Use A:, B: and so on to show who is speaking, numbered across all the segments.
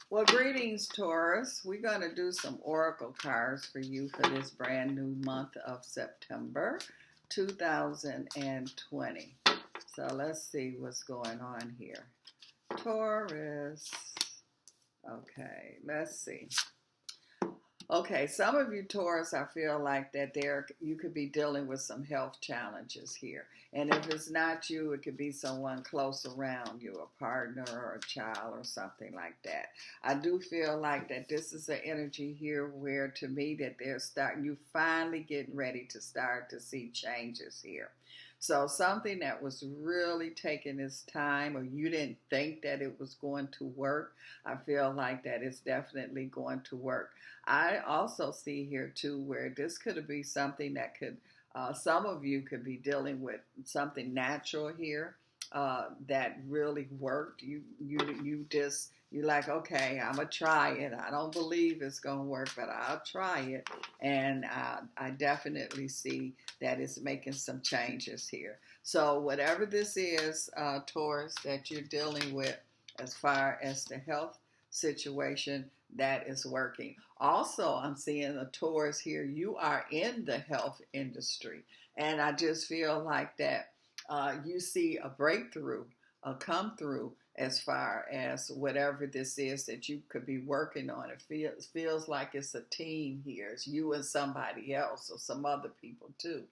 A: Well, greetings, Taurus. We're going to do some oracle cards for you for this brand new month of September 2020. So let's see what's going on here. Taurus. Okay, let's see. Okay, some of you Taurus, I feel like that you could be dealing with some health challenges here. And if it's not you, it could be someone close around you, a partner or a child or something like that. I do feel like that this is an energy here where to me that you finally getting ready to start to see changes here. So something that was really taking its time or you didn't think that it was going to work, I feel like that it's definitely going to work. I also see here too where this could be something that could, some of you could be dealing with something natural here that really worked. You're like, okay, I'm gonna try it. I don't believe it's gonna work, but I'll try it. And I definitely see that it's making some changes here. So whatever this is, Taurus, that you're dealing with as far as the health situation, that is working. Also, I'm seeing a Taurus here. You are in the health industry. And I just feel like that you see a breakthrough, a come through as far as whatever this is that you could be working on. It feels like it's a team here. It's you and somebody else or some other people too.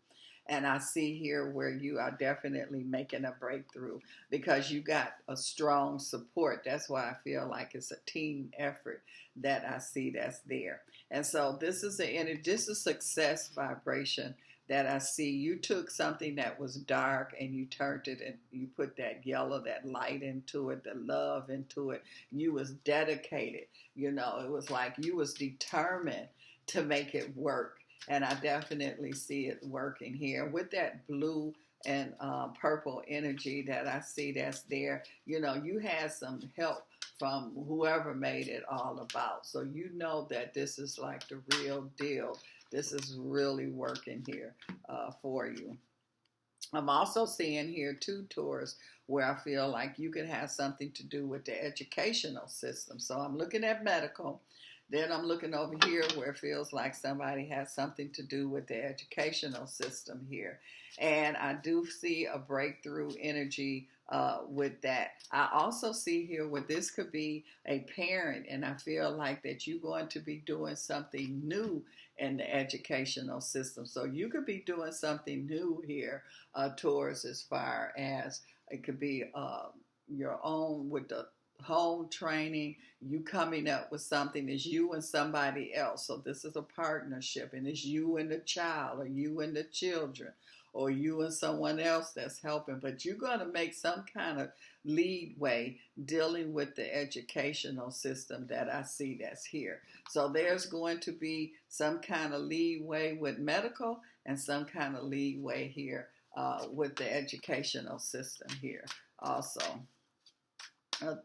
A: And I see here where you are definitely making a breakthrough because you got a strong support. That's why I feel like it's a team effort that I see that's there. And so this is a success vibration that I see. You took something that was dark and you turned it and you put that yellow, that light into it, the love into it. You was dedicated. It was like you was determined to make it work. And I definitely see it working here with that blue and purple energy that I see that's there. You had some help from whoever made it all about. So you know that this is like the real deal. This is really working here for you. I'm also seeing here two tours where I feel like you could have something to do with the educational system. So I'm looking at medical. Then I'm looking over here where it feels like somebody has something to do with the educational system here. And I do see a breakthrough energy with that. I also see here where this could be a parent, and I feel like that you're going to be doing something new in the educational system. So you could be doing something new here towards as far as it could be your own with the home training, you coming up with something is you and somebody else. So this is a partnership and it's you and the child or you and the children or you and someone else that's helping. But you're going to make some kind of leadway dealing with the educational system that I see that's here. So there's going to be some kind of leeway with medical and some kind of leeway here with the educational system here also.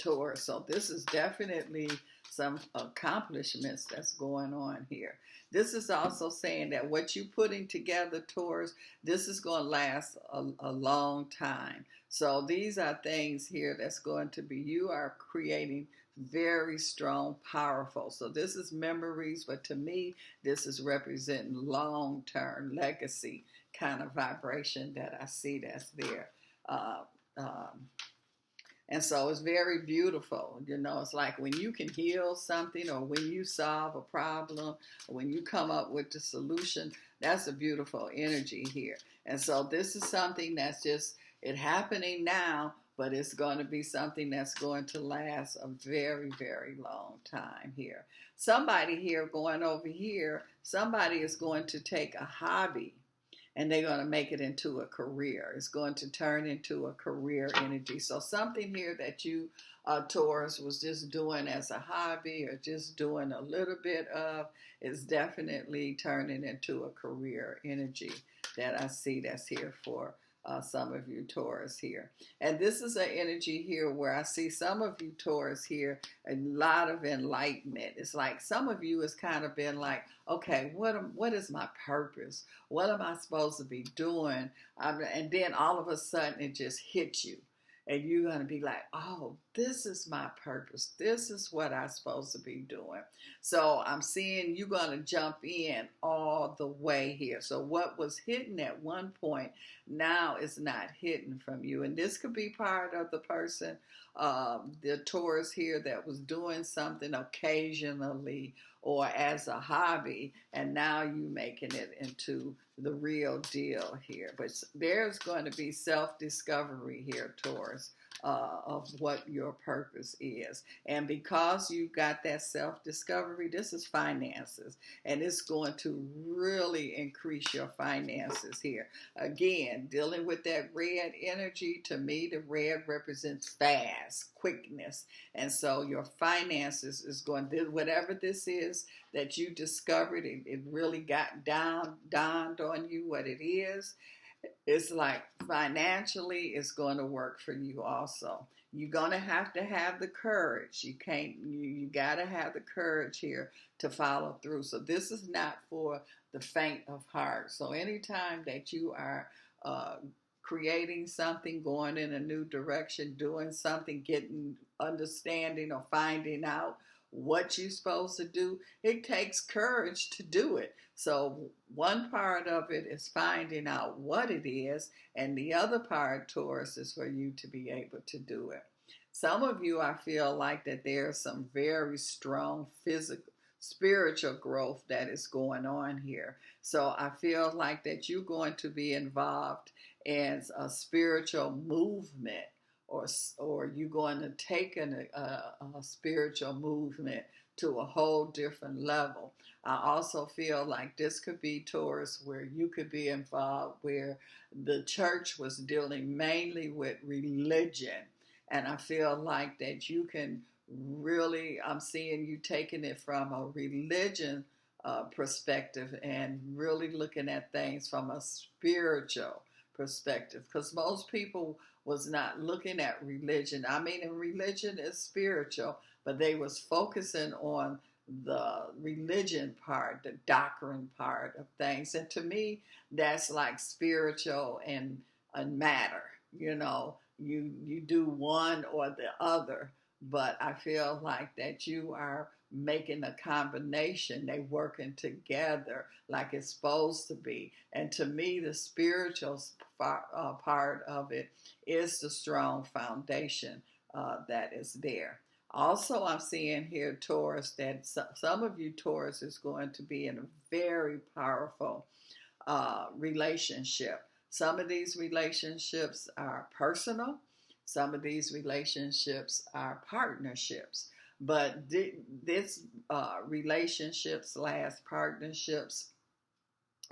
A: Taurus. So this is definitely some accomplishments that's going on here. This is also saying that what you're putting together, Taurus, this is going to last a long time. So these are things here that's going to be, you are creating very strong, powerful. So this is memories, but to me, this is representing long-term legacy kind of vibration that I see that's there. And so it's very beautiful. It's like when you can heal something or when you solve a problem, or when you come up with the solution, that's a beautiful energy here. And so this is something that's just, it happening now, but it's going to be something that's going to last a very, very long time here. Somebody here going over here, somebody is going to take a hobby and they're going to make it into a career. It's going to turn into a career energy. So something here that you, Taurus, was just doing as a hobby or just doing a little bit of is definitely turning into a career energy that I see that's here for some of you Taurus here. And this is an energy here where I see some of you Taurus here, a lot of enlightenment. It's like some of you has kind of been like, okay, what is my purpose? What am I supposed to be doing? And then all of a sudden it just hits you. and you're going to be like, oh, this is my purpose. This is what I'm supposed to be doing. So I'm seeing you're going to jump in all the way here. So what was hidden at one point now is not hidden from you. And this could be part of the person, the Taurus here, that was doing something occasionally or as a hobby, and now you making it into the real deal here. But there's going to be self-discovery here, Taurus, of what your purpose is. And because you got that self-discovery, this is finances, and it's going to really increase your finances here. Again, dealing with that red energy, to me, the red represents fast, quickness. And so your finances is going to, whatever this is that you discovered, it really dawned on you what it is. It's like financially, it's going to work for you also. You're going to have the courage. You got to have the courage here to follow through. So this is not for the faint of heart. So anytime that you are creating something, going in a new direction, doing something, getting understanding or finding out what you're supposed to do, it takes courage to do it. So one part of it is finding out what it is, and the other part, Taurus, is for you to be able to do it. Some of you, I feel like that there's some very strong physical, spiritual growth that is going on here. So I feel like that you're going to be involved in a spiritual movement, or you're going to take a spiritual movement to a whole different level. I also feel like this could be, Taurus, where you could be involved where the church was dealing mainly with religion. And I feel like that you can really, I'm seeing you taking it from a religion perspective and really looking at things from a spiritual perspective. Because most people was not looking at religion. I mean, religion is spiritual, but they was focusing on the religion part, the doctrine part of things. And to me, that's like spiritual and matter. You know, you do one or the other, but I feel like that you are making a combination. They working together like it's supposed to be. And to me, the spiritual part of it is the strong foundation that is there. Also, I'm seeing here, Taurus, that some of you, Taurus, is going to be in a very powerful relationship. Some of these relationships are personal. Some of these relationships are partnerships. But this relationships / partnerships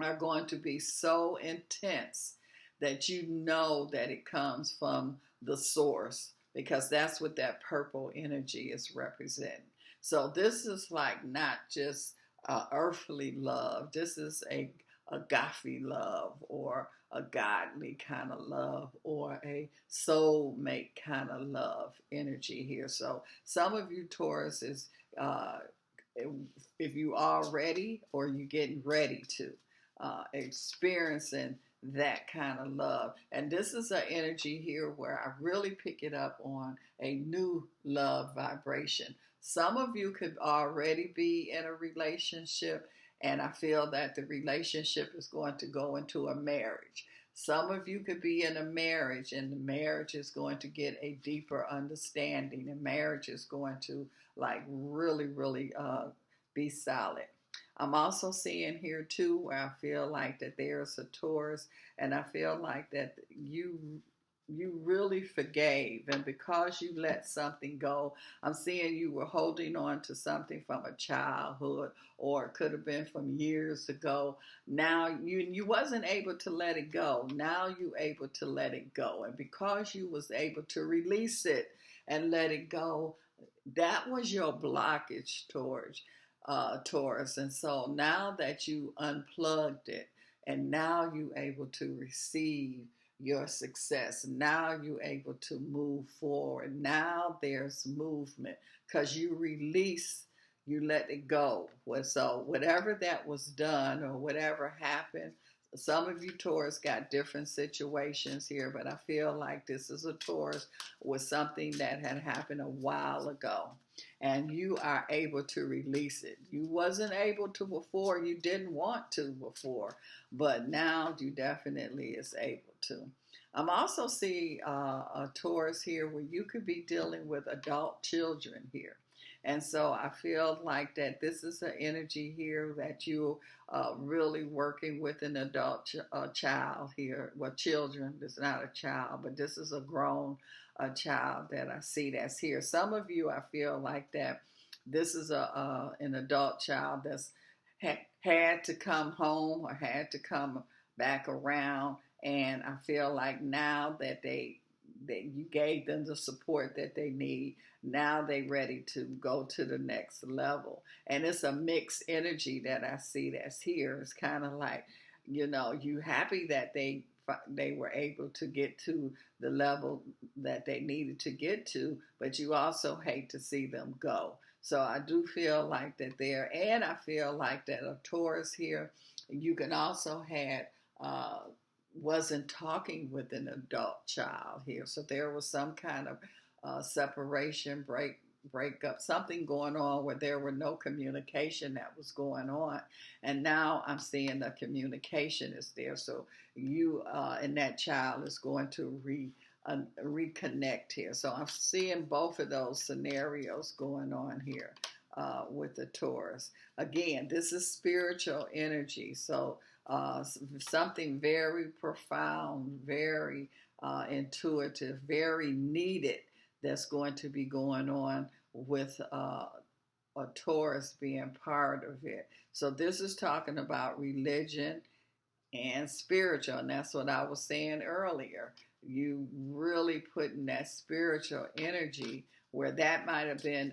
A: are going to be so intense that you know that it comes from the source, because that's what that purple energy is representing. So this is like not just earthly love. This is a agape love, or a godly kind of love, or a soulmate kind of love energy here. So some of you, Taurus, is if you are ready or you're getting ready to experiencing that kind of love. And this is an energy here where I really pick it up on a new love vibration. Some of you could already be in a relationship, and I feel that the relationship is going to go into a marriage. Some of you could be in a marriage, and the marriage is going to get a deeper understanding, and marriage is going to like really be solid. I'm also seeing here too where I feel like that there's a Taurus, and I feel like that you really forgave, and because you let something go, I'm seeing you were holding on to something from a childhood, or it could have been from years ago. Now you wasn't able to let it go. Now you able to let it go, and because you was able to release it and let it go, that was your blockage, Taurus. And so now that you unplugged it, and now you able to receive your success, now you able to move forward. Now there's movement because you release, you let it go. So whatever that was done or whatever happened, Some of you Taurus got different situations here, but I feel like this is a Taurus with something that had happened a while ago, and you are able to release it. You wasn't able to before, you didn't want to before, but now you definitely is able to. I'm also seeing a Taurus here where you could be dealing with adult children here. And so I feel like that this is an energy here that you really working with an adult child here. Well, children, it's not a child, but this is a grown child that I see that's here. Some of you, I feel like that this is an adult child that's had to come home or had to come back around, and I feel like now that that you gave them the support that they need, now they ready to go to the next level. And it's a mixed energy that I see that's here. It's kind of like, you happy that they were able to get to the level that they needed to get to, but you also hate to see them go. So I do feel like that there, and I feel like that a Taurus here, you can also have wasn't talking with an adult child here. So there was some kind of separation, breakup, something going on where there were no communication that was going on. And now I'm seeing the communication is there. So you and that child is going to reconnect here. So I'm seeing both of those scenarios going on here with the Taurus. Again, this is spiritual energy. So something very profound, very intuitive, very needed that's going to be going on with a Taurus being part of it. So this is talking about religion and spiritual, and that's what I was saying earlier. You really putting that spiritual energy where that might have been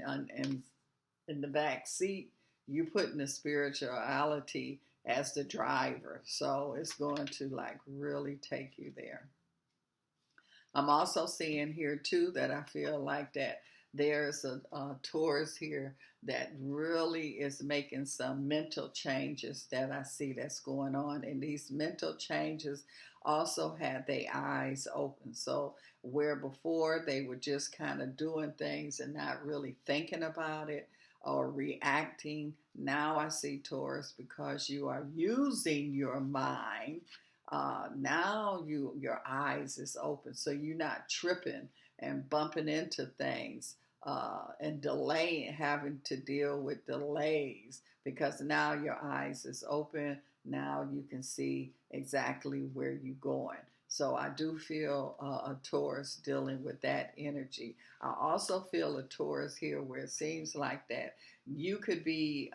A: in the back seat. You putting the spirituality as the driver, so it's going to like really take you there. I'm also seeing here too that I feel like that there's a Taurus here that really is making some mental changes that I see that's going on. And these mental changes also had their eyes open. So where before they were just kind of doing things and not really thinking about it or reacting, now I see Taurus because you are using your mind. Now your eyes is open, so you're not tripping and bumping into things and delaying, having to deal with delays because now your eyes is open. Now you can see exactly where you're going. So I do feel a Taurus dealing with that energy. I also feel a Taurus here where it seems like that you could be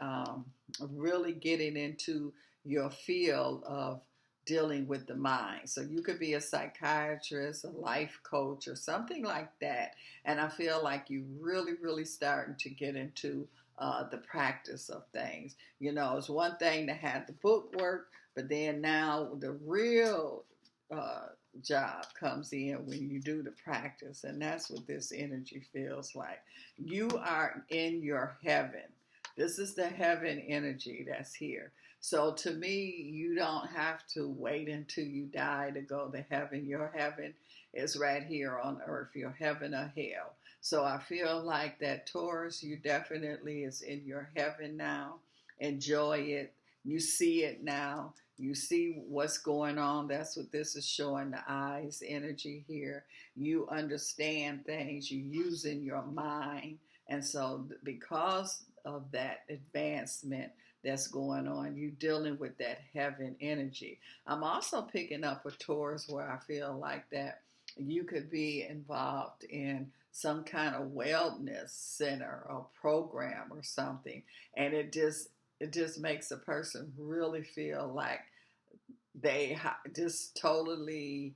A: really getting into your field of dealing with the mind. So you could be a psychiatrist, a life coach, or something like that. And I feel like you really, really starting to get into the practice of things. It's one thing to have the book work, but then now the real job comes in when you do the practice. And that's what this energy feels like. You are in your heaven. This is the heaven energy that's here. So to me, you don't have to wait until you die to go to heaven. Your heaven is right here on earth, your heaven or hell. So I feel like that Taurus, you definitely is in your heaven now. Enjoy it. You see it now. You see what's going on. That's what this is showing, the eyes energy here. You understand things. You're using your mind. And so because of that advancement that's going on, you dealing with that heaven energy. I'm also picking up a Taurus where I feel like that you could be involved in some kind of wellness center or program or something, and it just makes a person really feel like they just totally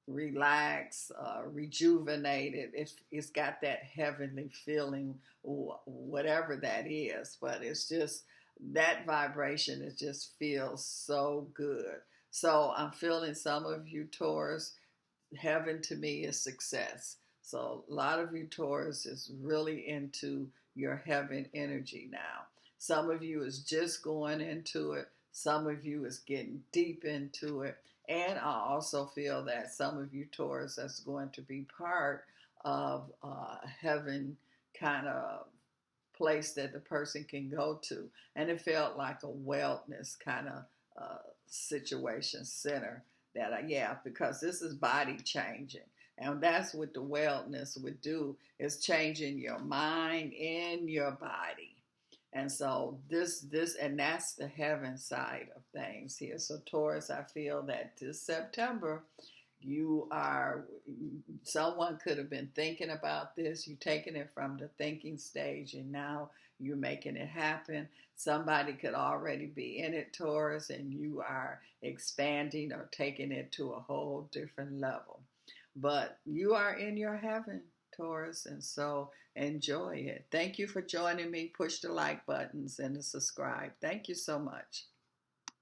A: relaxed, rejuvenated. It's got that heavenly feeling, whatever that is, but it's just that vibration. It just feels so good. So I'm feeling some of you Taurus, heaven to me is success. So a lot of you Taurus is really into your heaven energy now. Some of you is just going into it. Some of you is getting deep into it. And I also feel that some of you Taurus is going to be part of heaven kind of place that the person can go to. And it felt like a wellness kind of situation center that yeah, because this is body changing. And that's what the wellness would do, is changing your mind and your body. And so and that's the heaven side of things here. So Taurus, I feel that this September, you are, someone could have been thinking about this, you taking it from the thinking stage and now you're making it happen. Somebody could already be in it, Taurus, and you are expanding or taking it to a whole different level. But you are in your heaven, Taurus, and so enjoy it. Thank you for joining me. Push the like buttons and the subscribe. Thank you so much.